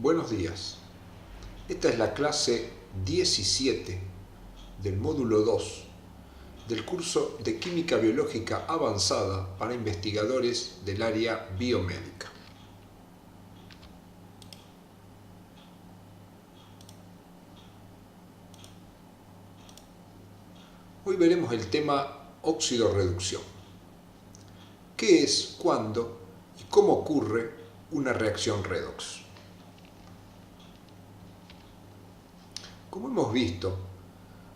Buenos días. Esta es la clase 17 del módulo 2 del curso de Química Biológica Avanzada para investigadores del área biomédica. Hoy veremos el tema óxido-reducción. ¿Qué es, cuándo y cómo ocurre una reacción redox? Como hemos visto,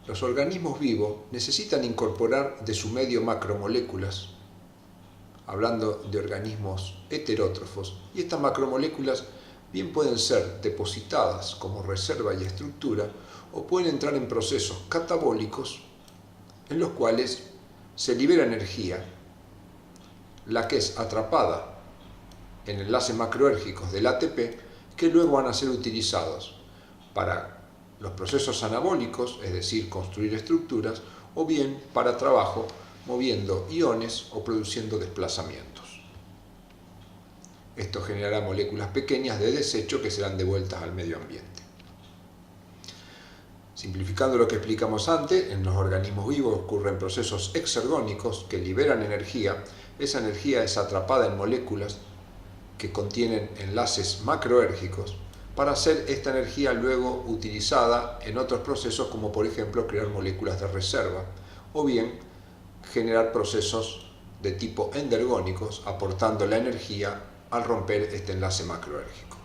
los organismos vivos necesitan incorporar de su medio macromoléculas, hablando de organismos heterótrofos, y estas macromoléculas bien pueden ser depositadas como reserva y estructura o pueden entrar en procesos catabólicos en los cuales se libera energía, la que es atrapada en enlaces macroérgicos del ATP, que luego van a ser utilizados para los procesos anabólicos, es decir, construir estructuras, o bien para trabajo moviendo iones o produciendo desplazamientos. Esto generará moléculas pequeñas de desecho que serán devueltas al medio ambiente. Simplificando lo que explicamos antes, en los organismos vivos ocurren procesos exergónicos que liberan energía. Esa energía es atrapada en moléculas que contienen enlaces macroérgicos para hacer esta energía luego utilizada en otros procesos, como por ejemplo crear moléculas de reserva o bien generar procesos de tipo endergónicos aportando la energía al romper este enlace macroérgico.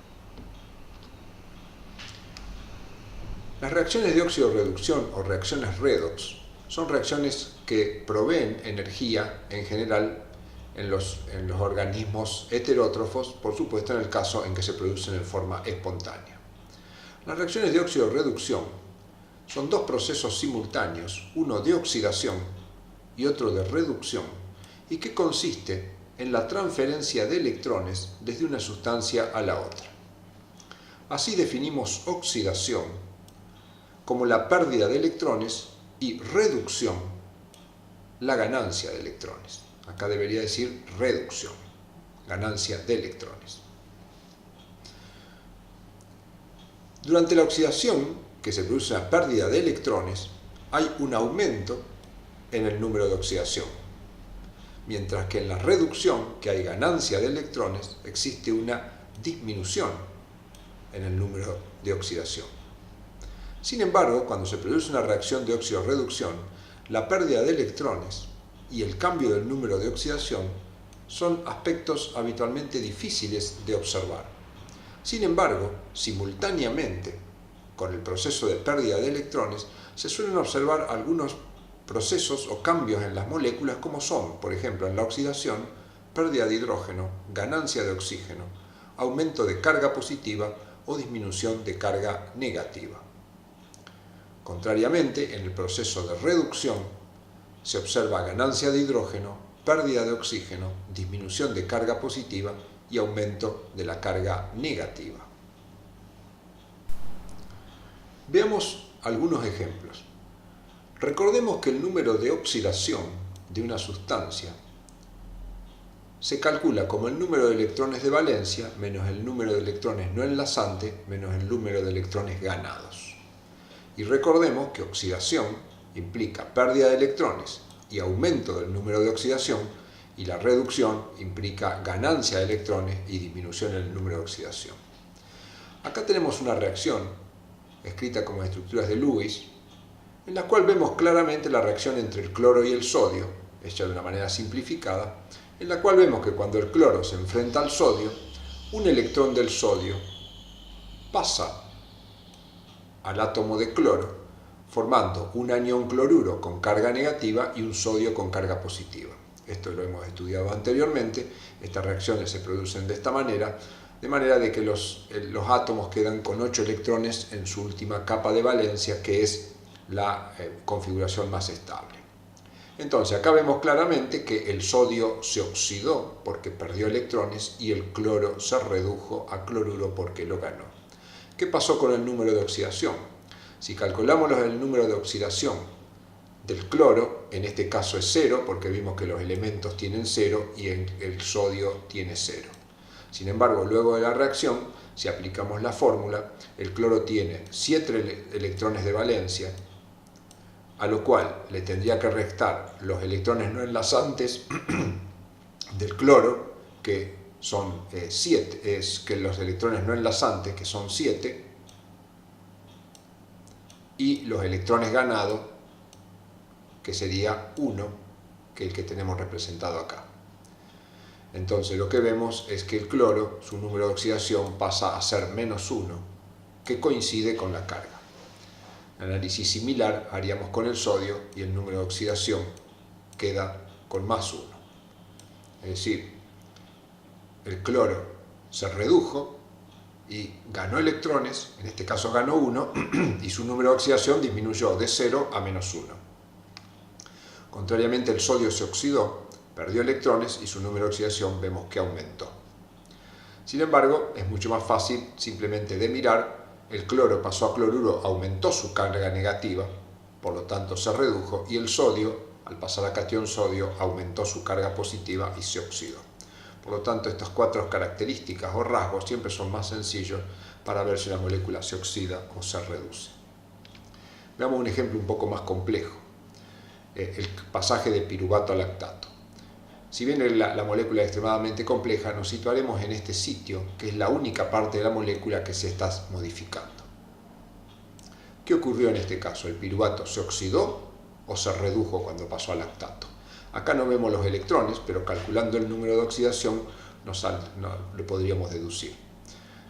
Las reacciones de óxido-reducción o reacciones redox son reacciones que proveen energía en general en los organismos heterótrofos, por supuesto en el caso en que se producen en forma espontánea. Las reacciones de óxido-reducción son dos procesos simultáneos, uno de oxidación y otro de reducción, y que consiste en la transferencia de electrones desde una sustancia a la otra. Así definimos oxidación como la pérdida de electrones y reducción, la ganancia de electrones. Acá debería decir reducción, ganancia de electrones. Durante la oxidación, que se produce una pérdida de electrones, hay un aumento en el número de oxidación, mientras que en la reducción, que hay ganancia de electrones, existe una disminución en el número de oxidación. Sin embargo, cuando se produce una reacción de óxido-reducción, la pérdida de electrones y el cambio del número de oxidación son aspectos habitualmente difíciles de observar. Sin embargo, simultáneamente con el proceso de pérdida de electrones, se suelen observar algunos procesos o cambios en las moléculas como son, por ejemplo, en la oxidación, pérdida de hidrógeno, ganancia de oxígeno, aumento de carga positiva o disminución de carga negativa. Contrariamente, en el proceso de reducción se observa ganancia de hidrógeno, pérdida de oxígeno, disminución de carga positiva y aumento de la carga negativa. Veamos algunos ejemplos. Recordemos que el número de oxidación de una sustancia se calcula como el número de electrones de valencia menos el número de electrones no enlazantes menos el número de electrones ganados. Y recordemos que oxidación implica pérdida de electrones y aumento del número de oxidación, y la reducción implica ganancia de electrones y disminución en el número de oxidación. Acá tenemos una reacción escrita como estructuras de Lewis, en la cual vemos claramente la reacción entre el cloro y el sodio, hecha de una manera simplificada, en la cual vemos que cuando el cloro se enfrenta al sodio, un electrón del sodio pasa al átomo de cloro, formando un anión cloruro con carga negativa y un sodio con carga positiva. Esto lo hemos estudiado anteriormente. Estas reacciones se producen de esta manera, de manera de que los átomos quedan con 8 electrones en su última capa de valencia, que es la configuración más estable. Entonces, acá vemos claramente que el sodio se oxidó porque perdió electrones y el cloro se redujo a cloruro porque lo ganó. ¿Qué pasó con el número de oxidación? Si calculamos el número de oxidación del cloro, en este caso es 0, porque vimos que los elementos tienen 0 y el sodio tiene 0. Sin embargo, luego de la reacción, si aplicamos la fórmula, el cloro tiene 7 electrones de valencia, a lo cual le tendría que restar los electrones no enlazantes del cloro, que son 7, que los electrones no enlazantes, que son 7, y los electrones ganados, que sería 1, que es el que tenemos representado acá. Entonces lo que vemos es que el cloro, su número de oxidación pasa a ser -1, que coincide con la carga. Análisis similar haríamos con el sodio y el número de oxidación queda con +1. Es decir, el cloro se redujo y ganó electrones, en este caso ganó 1, y su número de oxidación disminuyó de 0 a -1. Contrariamente, el sodio se oxidó, perdió electrones y su número de oxidación vemos que aumentó. Sin embargo, es mucho más fácil simplemente de mirar. El cloro pasó a cloruro, aumentó su carga negativa, por lo tanto se redujo, y el sodio, al pasar a catión sodio, aumentó su carga positiva y se oxidó. Por lo tanto, estas 4 características o rasgos siempre son más sencillos para ver si la molécula se oxida o se reduce. Veamos un ejemplo un poco más complejo, el pasaje de piruvato a lactato. Si bien la molécula es extremadamente compleja, nos situaremos en este sitio, que es la única parte de la molécula que se está modificando. ¿Qué ocurrió en este caso? ¿El piruvato se oxidó o se redujo cuando pasó al lactato? Acá no vemos los electrones, pero calculando el número de oxidación lo podríamos deducir.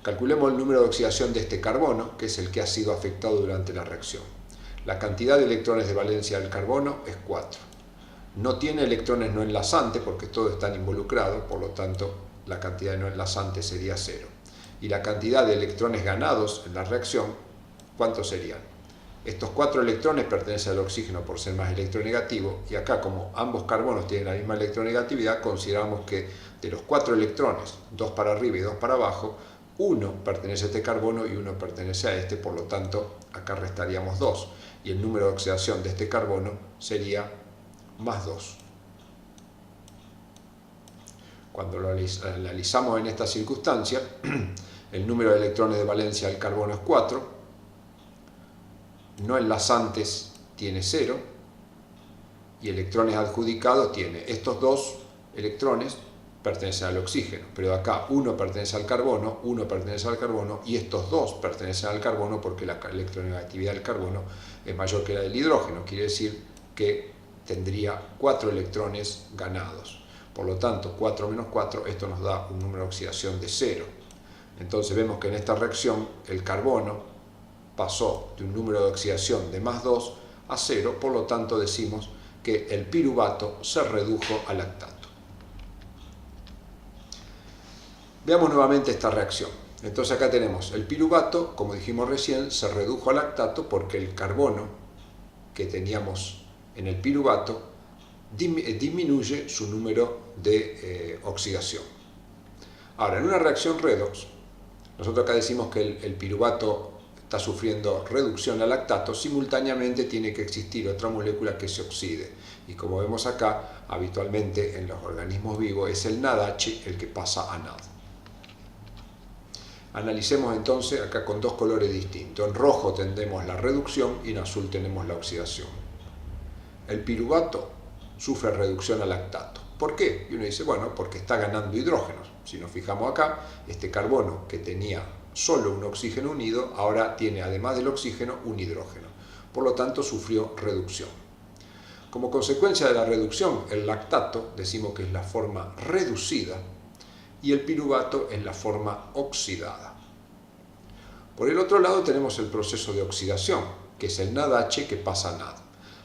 Calculemos el número de oxidación de este carbono, que es el que ha sido afectado durante la reacción. La cantidad de electrones de valencia del carbono es 4. No tiene electrones no enlazantes porque todos están involucrados, por lo tanto la cantidad de no enlazantes sería 0. Y la cantidad de electrones ganados en la reacción, ¿cuántos serían? Estos 4 electrones pertenecen al oxígeno por ser más electronegativo, y acá, como ambos carbonos tienen la misma electronegatividad, consideramos que de los 4 electrones, 2 para arriba y 2 para abajo, 1 pertenece a este carbono y 1 pertenece a este, por lo tanto acá restaríamos 2, y el número de oxidación de este carbono sería +2. Cuando lo analizamos en esta circunstancia, el número de electrones de valencia del carbono es 4, no enlazantes tiene 0, y electrones adjudicados tiene estos 2 electrones pertenecen al oxígeno, pero acá 1 pertenece al carbono, 1 pertenece al carbono, y estos 2 pertenecen al carbono porque la electronegatividad del carbono es mayor que la del hidrógeno, quiere decir que tendría 4 electrones ganados. Por lo tanto, 4 menos 4, esto nos da un número de oxidación de 0. Entonces vemos que en esta reacción el carbono pasó de un número de oxidación de +2 a 0, por lo tanto decimos que el piruvato se redujo a lactato. Veamos nuevamente esta reacción. Entonces acá tenemos el piruvato, como dijimos recién, se redujo a lactato porque el carbono que teníamos en el piruvato disminuye su número de oxidación. Ahora, en una reacción redox, nosotros acá decimos que el piruvato está sufriendo reducción a lactato, simultáneamente tiene que existir otra molécula que se oxide. Y como vemos acá, habitualmente en los organismos vivos es el NADH el que pasa a NAD. Analicemos entonces acá con 2 colores distintos. En rojo tendremos la reducción y en azul tenemos la oxidación. El piruvato sufre reducción a lactato. ¿Por qué? Y uno dice, bueno, porque está ganando hidrógenos. Si nos fijamos acá, este carbono que tenía solo un oxígeno unido, ahora tiene además del oxígeno un hidrógeno. Por lo tanto, sufrió reducción. Como consecuencia de la reducción, el lactato decimos que es la forma reducida y el piruvato es la forma oxidada. Por el otro lado tenemos el proceso de oxidación, que es el NADH que pasa a NAD.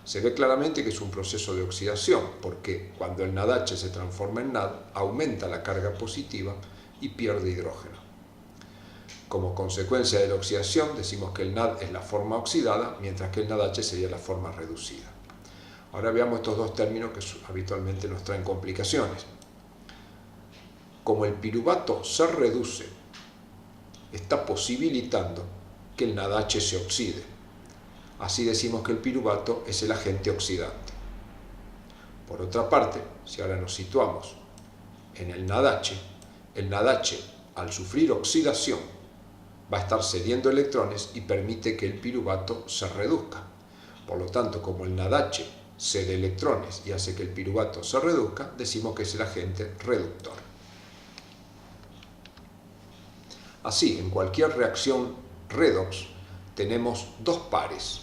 Se ve claramente que es un proceso de oxidación, porque cuando el NADH se transforma en NAD, aumenta la carga positiva y pierde hidrógeno. Como consecuencia de la oxidación, decimos que el NAD es la forma oxidada, mientras que el NADH sería la forma reducida. Ahora veamos estos 2 términos que habitualmente nos traen complicaciones. Como el piruvato se reduce, está posibilitando que el NADH se oxide. Así decimos que el piruvato es el agente oxidante. Por otra parte, si ahora nos situamos en el NADH, el NADH, al sufrir oxidación, va a estar cediendo electrones y permite que el piruvato se reduzca. Por lo tanto, como el NADH cede electrones y hace que el piruvato se reduzca, decimos que es el agente reductor. Así, en cualquier reacción redox tenemos dos pares,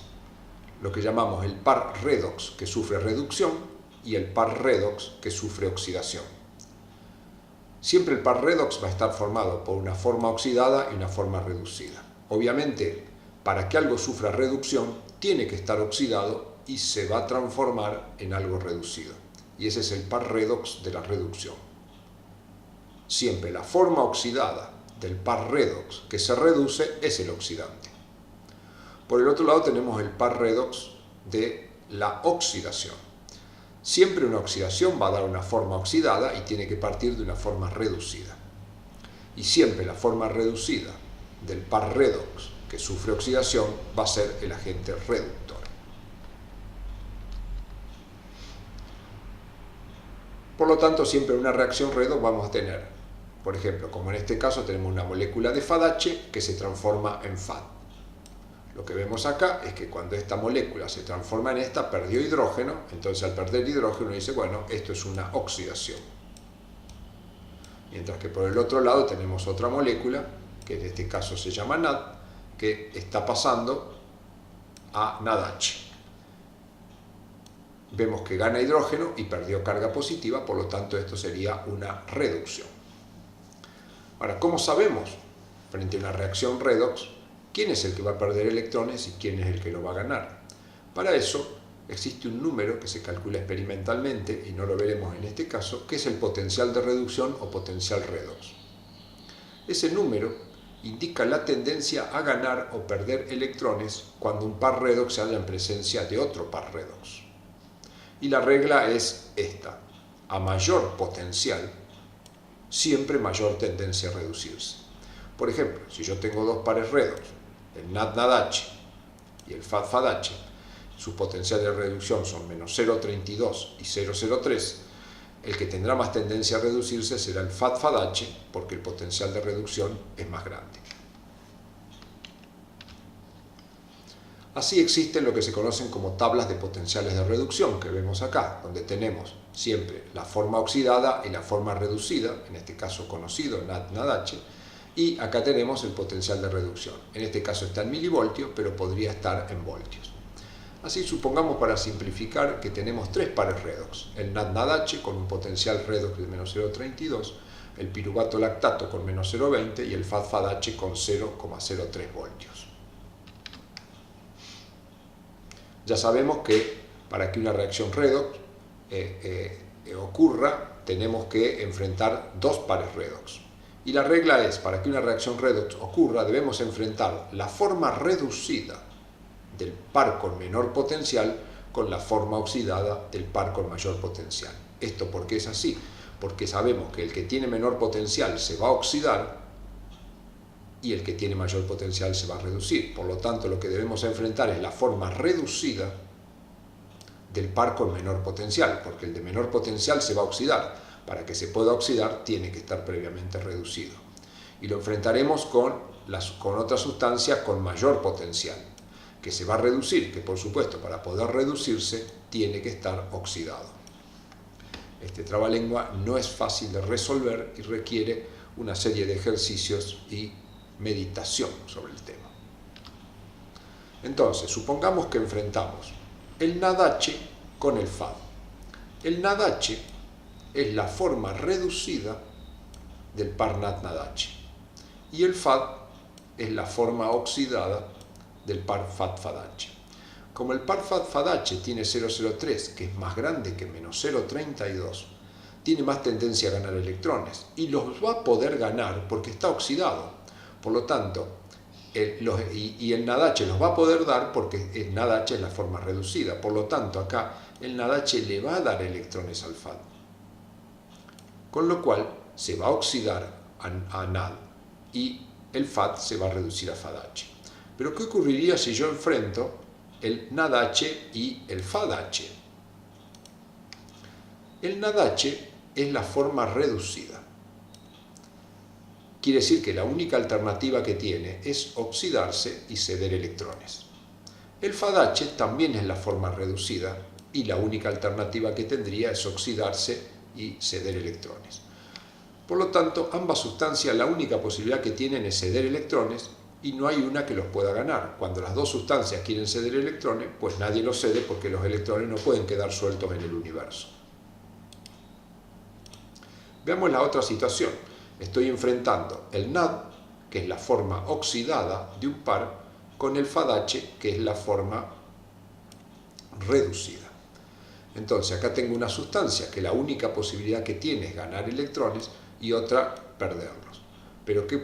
lo que llamamos el par redox, que sufre reducción, y el par redox, que sufre oxidación. Siempre el par redox va a estar formado por una forma oxidada y una forma reducida. Obviamente, para que algo sufra reducción, tiene que estar oxidado y se va a transformar en algo reducido. Y ese es el par redox de la reducción. Siempre la forma oxidada del par redox que se reduce es el oxidante. Por el otro lado tenemos el par redox de la oxidación. Siempre una oxidación va a dar una forma oxidada y tiene que partir de una forma reducida. Y siempre la forma reducida del par redox que sufre oxidación va a ser el agente reductor. Por lo tanto, siempre en una reacción redox vamos a tener, por ejemplo, como en este caso tenemos una molécula de FADH que se transforma en FAD. Lo que vemos acá es que cuando esta molécula se transforma en esta, perdió hidrógeno, entonces al perder hidrógeno dice, bueno, esto es una oxidación. Mientras que por el otro lado tenemos otra molécula, que en este caso se llama NAD, que está pasando a NADH. Vemos que gana hidrógeno y perdió carga positiva, por lo tanto esto sería una reducción. Ahora, ¿cómo sabemos frente a una reacción redox quién es el que va a perder electrones y quién es el que lo va a ganar? Para eso existe un número que se calcula experimentalmente, y no lo veremos en este caso, que es el potencial de reducción o potencial redox. Ese número indica la tendencia a ganar o perder electrones cuando un par redox se halla en presencia de otro par redox. Y la regla es esta: a mayor potencial, siempre mayor tendencia a reducirse. Por ejemplo, si yo tengo dos pares redox, el NAD-NADH y el FAD-FADH, sus potenciales de reducción son menos 0,32 y 0,03, el que tendrá más tendencia a reducirse será el FAD-FADH, porque el potencial de reducción es más grande. Así existen lo que se conocen como tablas de potenciales de reducción, que vemos acá, donde tenemos siempre la forma oxidada y la forma reducida, en este caso conocido NAD-NADH, y acá tenemos el potencial de reducción. En este caso está en milivoltios, pero podría estar en voltios. Así, supongamos, para simplificar, que tenemos tres pares redox: el NAD-NADH con un potencial redox de menos 0,32, el piruvato lactato con menos 0,20 y el FAD-FADH con 0,03 voltios. Ya sabemos que para que una reacción redox ocurra, tenemos que enfrentar dos pares redox. Y la regla es, para que una reacción redox ocurra, debemos enfrentar la forma reducida del par con menor potencial con la forma oxidada del par con mayor potencial. ¿Esto por qué es así? Porque sabemos que el que tiene menor potencial se va a oxidar y el que tiene mayor potencial se va a reducir. Por lo tanto, lo que debemos enfrentar es la forma reducida del par con menor potencial, porque el de menor potencial se va a oxidar. Para que se pueda oxidar, tiene que estar previamente reducido. Y lo enfrentaremos con otra sustancia con mayor potencial, que se va a reducir, que por supuesto, para poder reducirse, tiene que estar oxidado. Este trabalengua no es fácil de resolver y requiere una serie de ejercicios y meditación sobre el tema. Entonces, supongamos que enfrentamos el NADH con el FAD. El NADH es la forma reducida del par NAD-NADH y el FAD es la forma oxidada del par FAD-FADH. Como el par FAD-FADH tiene 0,03, que es más grande que menos 0,32, tiene más tendencia a ganar electrones y los va a poder ganar porque está oxidado. Por lo tanto, el NADH los va a poder dar porque el NADH es la forma reducida. Por lo tanto, acá el NADH le va a dar electrones al FAD. Con lo cual se va a oxidar a NAD y el FAD se va a reducir a FADH. Pero ¿qué ocurriría si yo enfrento el NADH y el FADH? El NADH es la forma reducida. quiere decir que la única alternativa que tiene es oxidarse y ceder electrones. El FADH también es la forma reducida y la única alternativa que tendría es oxidarse y ceder electrones. Por lo tanto, ambas sustancias la única posibilidad que tienen es ceder electrones y no hay una que los pueda ganar. Cuando las dos sustancias quieren ceder electrones, pues nadie los cede porque los electrones no pueden quedar sueltos en el universo. Veamos la otra situación. Estoy enfrentando el NAD, que es la forma oxidada de un par, con el FADH, que es la forma reducida. Entonces, acá tengo una sustancia que la única posibilidad que tiene es ganar electrones y otra perderlos. Pero ¿qué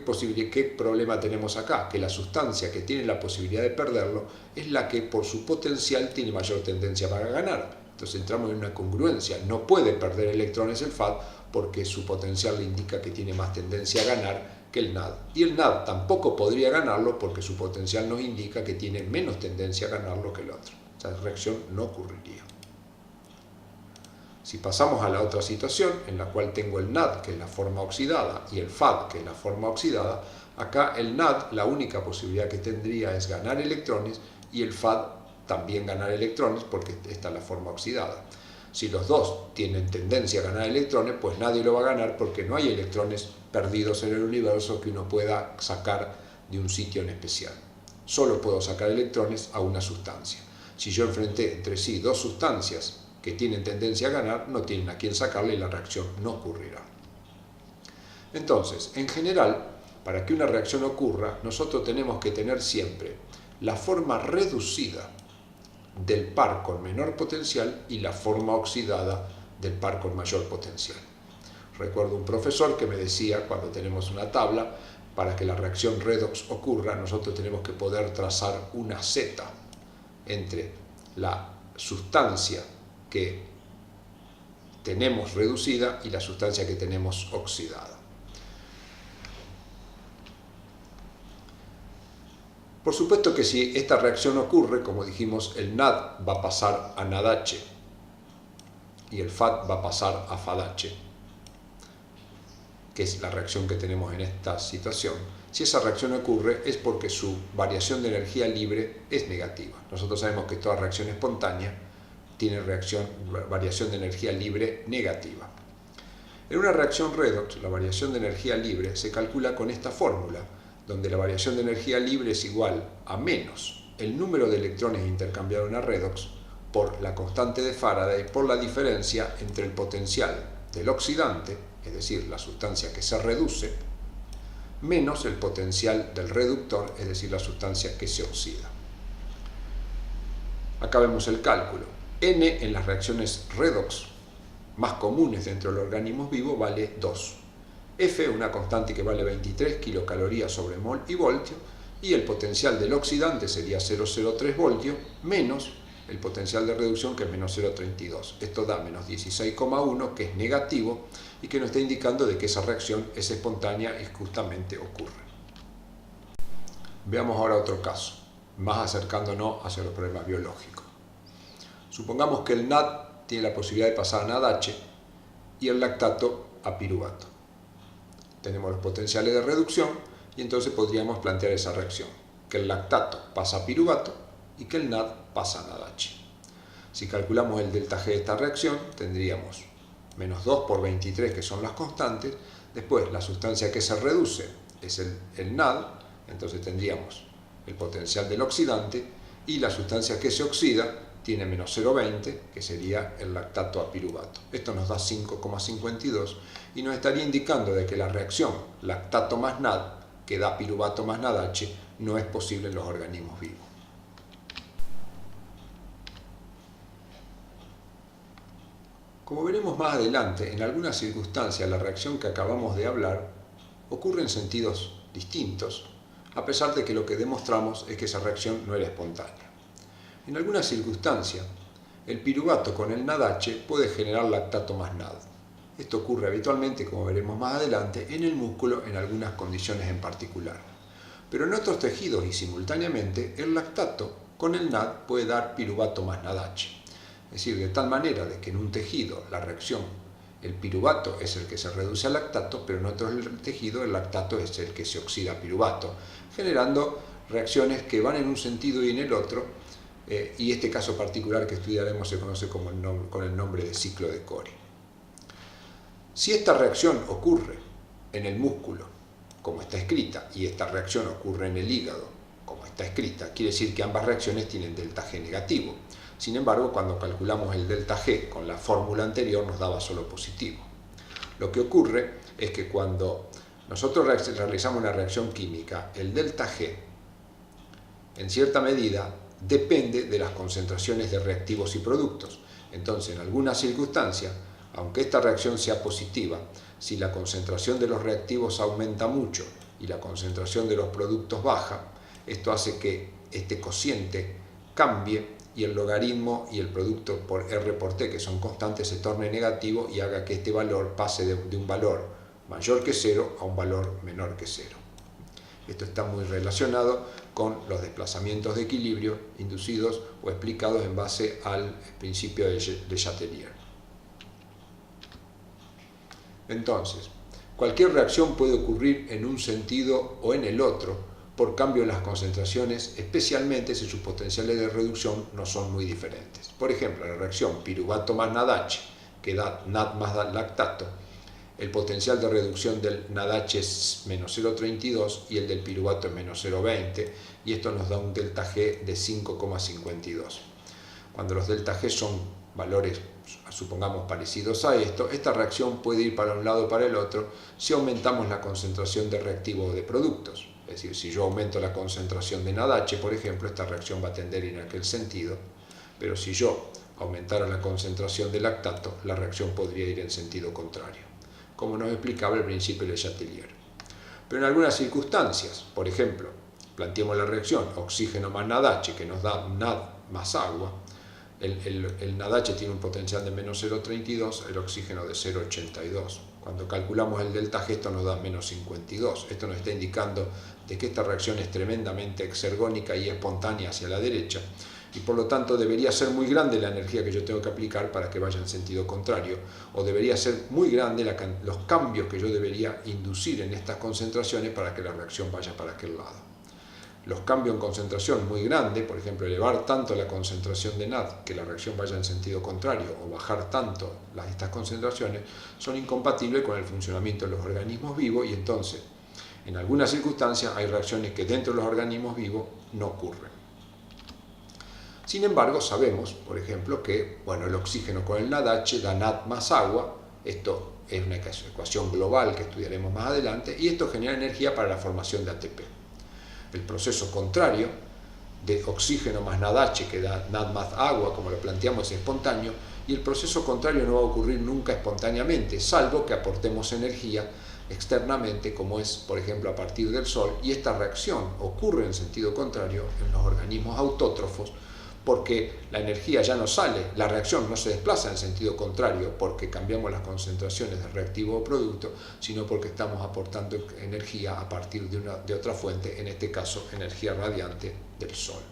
problema tenemos acá? Que la sustancia que tiene la posibilidad de perderlo es la que por su potencial tiene mayor tendencia para ganar. Entonces entramos en una congruencia. No puede perder electrones el FAD porque su potencial le indica que tiene más tendencia a ganar que el NAD. Y el NAD tampoco podría ganarlo porque su potencial nos indica que tiene menos tendencia a ganarlo que el otro. Esa reacción no ocurriría. Si pasamos a la otra situación, en la cual tengo el NAD, que es la forma oxidada, y el FAD, que es la forma oxidada, acá el NAD, la única posibilidad que tendría es ganar electrones, y el FAD también ganar electrones, porque esta es la forma oxidada. Si los dos tienen tendencia a ganar electrones, pues nadie lo va a ganar porque no hay electrones perdidos en el universo que uno pueda sacar de un sitio en especial. Solo puedo sacar electrones a una sustancia. Si yo enfrenté entre sí dos sustancias que tienen tendencia a ganar, no tienen a quién sacarle y la reacción no ocurrirá. Entonces, en general, para que una reacción ocurra, nosotros tenemos que tener siempre la forma reducida del par con menor potencial y la forma oxidada del par con mayor potencial. Recuerdo un profesor que me decía, cuando tenemos una tabla, para que la reacción redox ocurra, nosotros tenemos que poder trazar una Z entre la sustancia que tenemos reducida y la sustancia que tenemos oxidada. Por supuesto que si esta reacción ocurre, como dijimos, el NAD va a pasar a NADH y el FAD va a pasar a FADH, que es la reacción que tenemos en esta situación. Si esa reacción ocurre es porque su variación de energía libre es negativa. Nosotros sabemos que toda reacción espontánea tiene variación de energía libre negativa. En una reacción redox, la variación de energía libre se calcula con esta fórmula, donde la variación de energía libre es igual a menos el número de electrones intercambiados en una redox por la constante de Faraday por la diferencia entre el potencial del oxidante, es decir, la sustancia que se reduce, menos el potencial del reductor, es decir, la sustancia que se oxida. Acá vemos el cálculo. N en las reacciones redox más comunes dentro de los organismos vivos vale 2. F, una constante que vale 23 kilocalorías sobre mol y voltio, y el potencial del oxidante sería 0,03 voltios, menos el potencial de reducción, que es menos 0,32. Esto da menos 16,1, que es negativo, y que nos está indicando de que esa reacción es espontánea y justamente ocurre. Veamos ahora otro caso, más acercándonos hacia los problemas biológicos. Supongamos que el NAD tiene la posibilidad de pasar a NADH y el lactato a piruvato. Tenemos los potenciales de reducción y entonces podríamos plantear esa reacción, que el lactato pasa a piruvato y que el NAD pasa a NADH. Si calculamos el delta G de esta reacción, tendríamos menos 2 por 23, que son las constantes. Después, la sustancia que se reduce es el NAD, entonces tendríamos el potencial del oxidante, y la sustancia que se oxida tiene menos 0,20, que sería el lactato a piruvato. Esto nos da 5,52 y nos estaría indicando de que la reacción lactato más NAD, que da piruvato más NADH, no es posible en los organismos vivos. Como veremos más adelante, en algunas circunstancias la reacción que acabamos de hablar ocurre en sentidos distintos, a pesar de que lo que demostramos es que esa reacción no era espontánea. En algunas circunstancias, el piruvato con el NADH puede generar lactato más NAD. Esto ocurre habitualmente, como veremos más adelante, en el músculo en algunas condiciones en particular. Pero en otros tejidos y simultáneamente, el lactato con el NAD puede dar piruvato más NADH. Es decir, de tal manera de que en un tejido la reacción el piruvato es el que se reduce a lactato, pero en otro tejido el lactato es el que se oxida a piruvato, generando reacciones que van en un sentido y en el otro, y este caso particular que estudiaremos se conoce con el nombre de ciclo de Cori. Si esta reacción ocurre en el músculo, como está escrita, y esta reacción ocurre en el hígado, como está escrita, quiere decir que ambas reacciones tienen delta G negativo. Sin embargo, cuando calculamos el delta G con la fórmula anterior nos daba solo positivo. Lo que ocurre es que cuando nosotros realizamos una reacción química, el delta G, en cierta medida, depende de las concentraciones de reactivos y productos. Entonces, en algunas circunstancias, aunque esta reacción sea positiva, si la concentración de los reactivos aumenta mucho y la concentración de los productos baja, esto hace que este cociente cambie y el logaritmo y el producto por R por T, que son constantes, se torne negativo y haga que este valor pase de un valor mayor que 0 a un valor menor que 0. Esto está muy relacionado con los desplazamientos de equilibrio inducidos o explicados en base al principio de Chatelier. Entonces, cualquier reacción puede ocurrir en un sentido o en el otro por cambio en las concentraciones, especialmente si sus potenciales de reducción no son muy diferentes. Por ejemplo, la reacción piruvato más NADH, que da NAD más lactato, el potencial de reducción del NADH es menos 0,32 y el del piruvato es menos 0,20, y esto nos da un delta G de 5,52. Cuando los delta G son valores, supongamos, parecidos a esto, esta reacción puede ir para un lado o para el otro si aumentamos la concentración de reactivos o de productos. Es decir, si yo aumento la concentración de NADH, por ejemplo, esta reacción va a tender en aquel sentido, pero si yo aumentara la concentración de lactato, la reacción podría ir en sentido contrario, como nos explicaba el principio de Chatelier. Pero en algunas circunstancias, por ejemplo, planteemos la reacción oxígeno más NADH, que nos da NAD más agua, el NADH tiene un potencial de menos 0,32, el oxígeno de 0,82. Cuando calculamos el delta G, esto nos da menos 52. Esto nos está indicando de que esta reacción es tremendamente exergónica y espontánea hacia la derecha, y por lo tanto debería ser muy grande la energía que yo tengo que aplicar para que vaya en sentido contrario, o debería ser muy grande los cambios que yo debería inducir en estas concentraciones para que la reacción vaya para aquel lado. Los cambios en concentración muy grandes, por ejemplo, elevar tanto la concentración de NAD que la reacción vaya en sentido contrario, o bajar tanto estas concentraciones, son incompatibles con el funcionamiento de los organismos vivos, y entonces, en algunas circunstancias, hay reacciones que dentro de los organismos vivos no ocurren. Sin embargo, sabemos, por ejemplo, que el oxígeno con el NADH da NAD más agua. Esto es una ecuación global que estudiaremos más adelante, y esto genera energía para la formación de ATP. El proceso contrario de oxígeno más NADH, que da NAD más agua, como lo planteamos, es espontáneo, y el proceso contrario no va a ocurrir nunca espontáneamente, salvo que aportemos energía externamente, como es, por ejemplo, a partir del Sol, y esta reacción ocurre en sentido contrario en los organismos autótrofos, porque la energía ya no sale, la reacción no se desplaza en sentido contrario porque cambiamos las concentraciones de reactivo o producto, sino porque estamos aportando energía a partir de otra fuente, en este caso energía radiante del Sol.